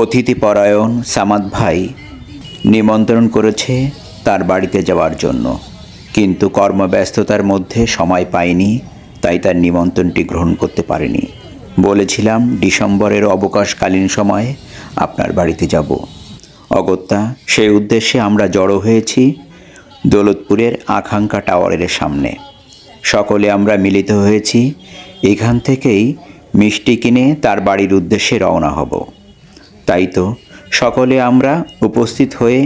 অতিথিপরায়ণ সামাদ ভাই নিমন্ত্রণ করেছে তার বাড়িতে যাওয়ার জন্য, কিন্তু কর্মব্যস্ততার মধ্যে সময় পাইনি, তাই তার নিমন্ত্রণটি গ্রহণ করতে পারিনি। বলেছিলাম ডিসেম্বরের অবকাশকালীন সময়ে আপনার বাড়িতে যাব। অগত্যা সেই উদ্দেশ্যে আমরা জড়ো হয়েছি দৌলতপুরের আকাঙ্ক্ষা টাওয়ারের সামনে। সকলে আমরা মিলিত হয়েছি। এখান থেকেই মিষ্টি কিনে তার বাড়ির উদ্দেশ্যে রওনা হব। তাই তো সকলে আমরা উপস্থিত হয়ে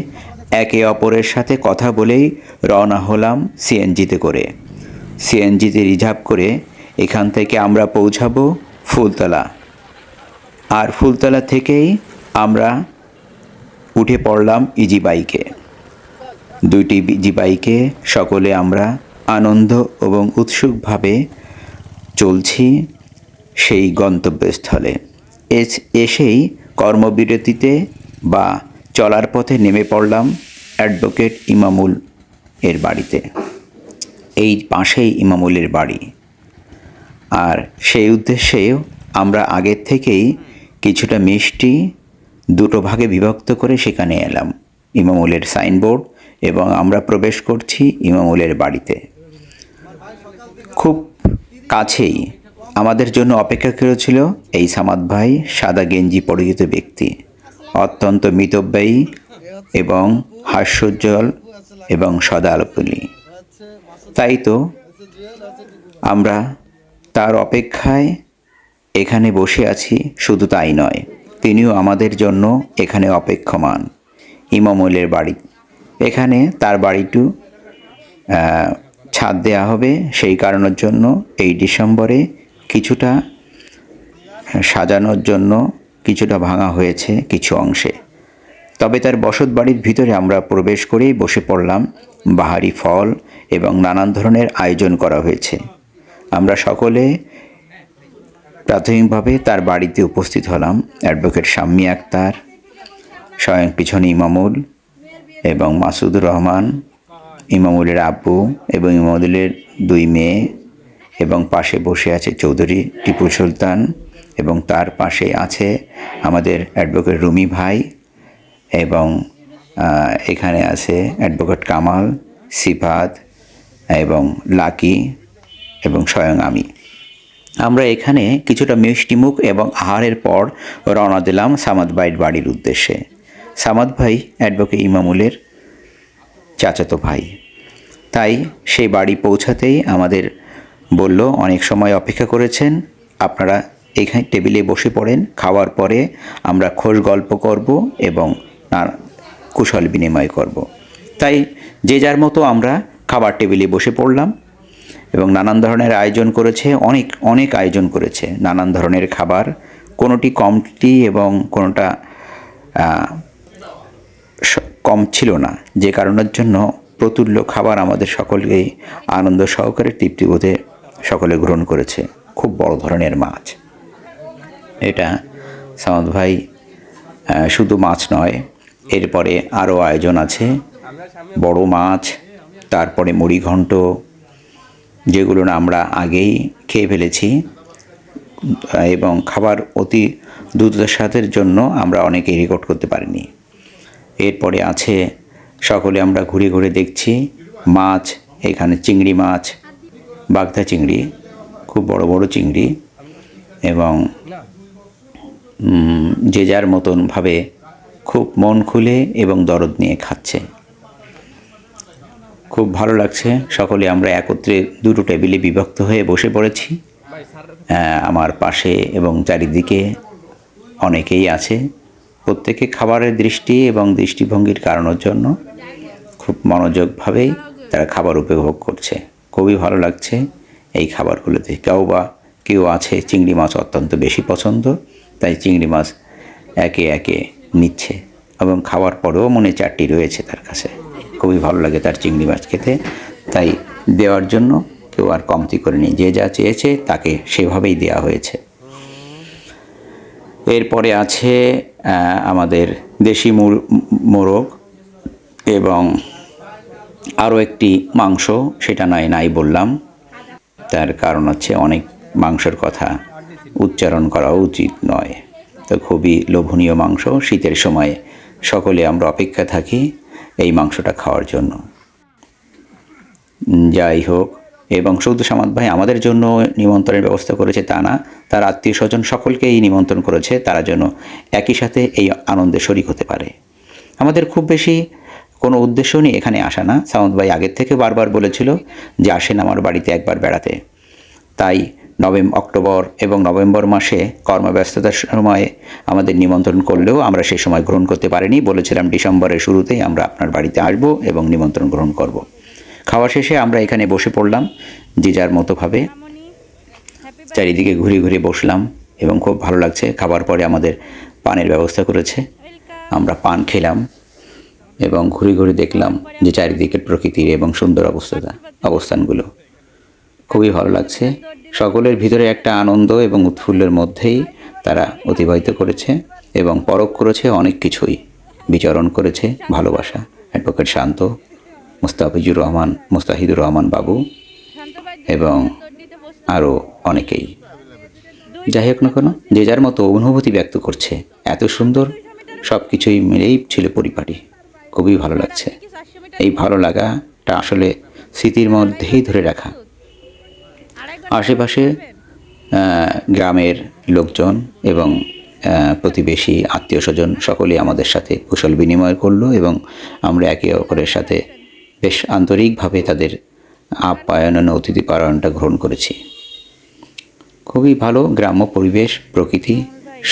একে অপরের সাথে কথা বলেই রওনা হলাম সিএনজিতে করে। সিএনজিতে রিজার্ভ করে এখান থেকে আমরা পৌঁছাবো ফুলতলা, আর ফুলতলা থেকেই আমরা উঠে পড়লাম ইজি বাইকে। দুইটি ইজি বাইকে সকলে আমরা আনন্দ এবং উৎসুকভাবে চলছি সেই গন্তব্যস্থলে। এসেই কর্মবিরতিতে বা চলার পথে নেমে পড়লাম অ্যাডভোকেট ইমামুল এর বাড়িতে। এই পাশেই ইমামুলের বাড়ি, আর সেই উদ্দেশ্যে আমরা আগের থেকেই কিছুটা মিষ্টি দুটো ভাগে বিভক্ত করে সেখানে এলাম। ইমামুলের সাইনবোর্ড এবং আমরা প্রবেশ করছি ইমামুলের বাড়িতে। খুব কাছেই আমাদের জন্য অপেক্ষা করেছিল এই সামাদ ভাই, সাদা গেঞ্জি পরিহিত ব্যক্তি, অত্যন্ত মিতব্যয়ী এবং হাস্যোজ্জ্বল এবং সদালোপনী। তাই তো আমরা তার অপেক্ষায় এখানে বসে আছি। শুধু তাই নয়, তিনিও আমাদের জন্য এখানে অপেক্ষমান। ইমামুলের বাড়ি, এখানে তার বাড়িটু ছাদ দেওয়া হবে, সেই কারণের জন্য এই ডিসেম্বরে কিছুটা সাজানোর জন্য কিছুটা ভাঙা হয়েছে কিছু অংশে। তবে তার বসত বাড়ির ভিতরে আমরা প্রবেশ করেই বসে পড়লাম। বাহারি ফল এবং নানান ধরনের আয়োজন করা হয়েছে। আমরা সকলে প্রাথমিকভাবে তার বাড়িতে উপস্থিত হলাম। অ্যাডভোকেট শাম্মী আক্তার, স্বয়ং পিছনে ইমামুল এবং মাসুদুর রহমান, ইমামুলের আব্বু এবং ইমামুলের দুই মেয়ে, এবং পাশে বসে আছে চৌধুরী টিপু সুলতান, এবং তার পাশে আছে আমাদের অ্যাডভোকেট রুমি ভাই, এবং এখানে আছে অ্যাডভোকেট কামাল, সিফাত এবং লাকি এবং স্বয়ং আমি। আমরা এখানে কিছুটা মিষ্টিমুখ এবং আহারের পর রওনা দিলাম সামাদ ভাইয়ের বাড়ির উদ্দেশ্যে। সামাদ ভাই অ্যাডভোকেট ইমামুলের চাচাতো ভাই, তাই সেই বাড়ি পৌঁছাতেই আমাদের বলল, অনেক সময় অপেক্ষা করেছেন, আপনারা এখানে টেবিলে বসে পড়েন, খাওয়ার পরে আমরা খোশ গল্প করব এবং কুশল বিনিময় করব। তাই যে যার মতো আমরা খাবার টেবিলে বসে পড়লাম এবং নানান ধরনের আয়োজন করেছে, অনেক আয়োজন করেছে, নানান ধরনের খাবার, কোনোটি কমটি এবং কোনোটা কম ছিল না, যে কারণের জন্য প্রতুল্য খাবার আমাদের সকলকেই আনন্দ সহকারে তৃপ্তিবোধে সকলে গ্রহণ করেছে। খুব বড় ধরনের মাছ এটা। সামাদ ভাই শুধু মাছ নয়, এরপরে আরও আয়োজন আছে, বড় মাছ, তারপরে মুড়িঘণ্ট, যেগুলো না আমরা আগেই খেয়ে ফেলেছি, এবং খাবার অতি দ্রুততার জন্য আমরা অনেকেই রেকর্ড করতে পারিনি। এরপরে আছে, সকলে আমরা ঘুরে ঘুরে দেখছি মাছ। এখানে চিংড়ি মাছ, বাগদা চিংড়ি, খুব বড় বড় চিংড়ি, এবং যে যার মতনভাবে খুব মন খুলে এবং দরদ নিয়ে খাচ্ছে। খুব ভালো লাগছে। সকলে আমরা একত্রে দুটো টেবিলে বিভক্ত হয়ে বসে পড়েছি। আমার পাশে এবং চারিদিকে অনেকেই আছে। প্রত্যেকে খাবারের দৃষ্টি এবং দৃষ্টিভঙ্গির কারণের জন্য খুব মনোযোগভাবেই তারা খাবার উপভোগ করছে। খুবই ভালো লাগছে এই খাবারগুলোতে। কেউ আছে চিংড়ি মাছ অত্যন্ত বেশি পছন্দ, তাই চিংড়ি মাছ একে একে নিচ্ছে, এবং খাওয়ার পরেও মনে চারটি রয়েছে তার কাছে। খুবই ভালো লাগে তার চিংড়ি মাছ খেতে, তাই দেওয়ার জন্য কেউ আর কমতি করেনি। যে যা চেয়েছে তাকে সেভাবেই দেওয়া হয়েছে। এরপরে আছে আমাদের দেশি মোরগ এবং আরও একটি মাংস, সেটা নাই বললাম, তার কারণ হচ্ছে অনেক মাংসের কথা উচ্চারণ করা উচিত নয়, তো খুবই লোভনীয় মাংস। শীতের সময় সকলে আমরা অপেক্ষা থাকি এই মাংসটা খাওয়ার জন্য। যাই হোক, এবং শুধু সামাদ ভাই আমাদের জন্য নিমন্ত্রণের ব্যবস্থা করেছে তা না, তার আত্মীয় স্বজন সকলকেই নিমন্ত্রণ করেছে, তারা যেন একই সাথে এই আনন্দে শরিক হতে পারে। আমাদের খুব বেশি কোনো উদ্দেশ্য নেই এখানে আসা না। সামাদ ভাই আগের থেকে বারবার বলেছিল যে আসেন আমার বাড়িতে একবার বেড়াতে। তাই অক্টোবর এবং নভেম্বর মাসে কর্মব্যস্ততার সময় আমাদের নিমন্ত্রণ করলেও আমরা সেই সময় গ্রহণ করতে পারিনি। বলেছিলাম ডিসেম্বরের শুরুতেই আমরা আপনার বাড়িতে আসব এবং নিমন্ত্রণ গ্রহণ করব। খাওয়া শেষে আমরা এখানে বসে পড়লাম যে যার মতোভাবে, চারিদিকে ঘুরে ঘুরে বসলাম এবং খুব ভালো লাগছে। খাবার পরে আমাদের পানের ব্যবস্থা করেছে, আমরা পান খেলাম এবং ঘুরে ঘুরে দেখলাম যে চারিদিকের প্রকৃতির এবং সুন্দর অবস্থানগুলো। খুবই ভালো লাগছে। সকলের ভিতরে একটা আনন্দ এবং উৎফুল্লের মধ্যেই তারা অতিবাহিত করেছে এবং পরখ করেছে অনেক কিছুই, বিচরণ করেছে ভালোবাসা। অ্যাডভোকেট শান্ত, মুস্তাহিদুর রহমান বাবু এবং আরও অনেকেই। যাই হোক না কেন, যে যার মতো অনুভূতি ব্যক্ত করছে। এত সুন্দর, সব কিছুই মিলেই ছিল পরিপাটি। খুবই ভালো লাগছে। এই ভালো লাগাটা আসলে স্মৃতির মধ্যেই ধরে রাখা। আশেপাশে গ্রামের লোকজন এবং প্রতিবেশী আত্মীয় স্বজন সকলেই আমাদের সাথে কুশল বিনিময় করলো এবং আমরা একে অপরের সাথে বেশ আন্তরিকভাবে তাদের আপ্যায়ন ও অতিথি পরায়ণটা গ্রহণ করেছি। খুবই ভালো গ্রাম্য পরিবেশ, প্রকৃতি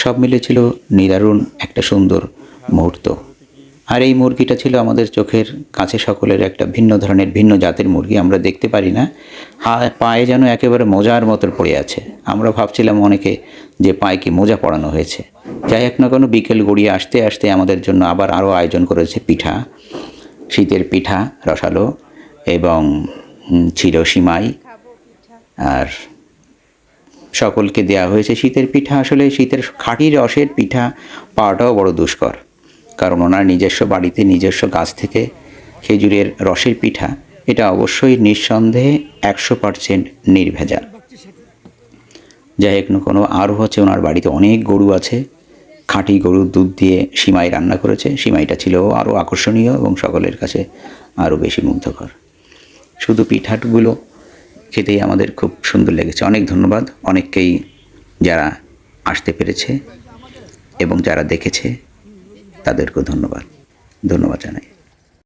সব মিলেছিল নিদারুণ একটা সুন্দর মুহূর্ত। আর এই মুরগিটা ছিল আমাদের চোখের কাছে সকলের একটা ভিন্ন ধরনের, ভিন্ন জাতের মুরগি। আমরা দেখতে পারি না, পায়ে যেন একেবারে মোজার মতো পড়ে আছে। আমরা ভাবছিলাম অনেকে যে পায়ে কি মোজা পরানো হয়েছে। যাই হোক না কেন, বিকেল গড়িয়ে আসতে আসতে আমাদের জন্য আবার আরও আয়োজন করেছে পিঠা, শীতের পিঠা রসালো, এবং ছিল সিমাই, আর সকলকে দেয়া হয়েছে শীতের পিঠা। আসলে শীতের খাঁটি রসের পিঠা পাওয়াটাও বড় দুষ্কর, কারণ ওনার নিজস্ব বাড়িতে নিজস্ব গাছ থেকে খেজুরের রসের পিঠা, এটা অবশ্যই নিঃসন্দেহে 100% নির্ভেজাল। যাই হোক না কোনো, আরও হচ্ছে ওনার বাড়িতে অনেক গরু আছে, খাঁটি গরুর দুধ দিয়ে সিমাই রান্না করেছে। সিমাইটা ছিল আরও আকর্ষণীয় এবং সকলের কাছে আরও বেশি মুগ্ধকর। শুধু পিঠাগুলো খেতেই আমাদের খুব সুন্দর লেগেছে। অনেক ধন্যবাদ অনেককেই যারা আসতে পেরেছে এবং যারা দেখেছে তাদেরকেও ধন্যবাদ জানাই।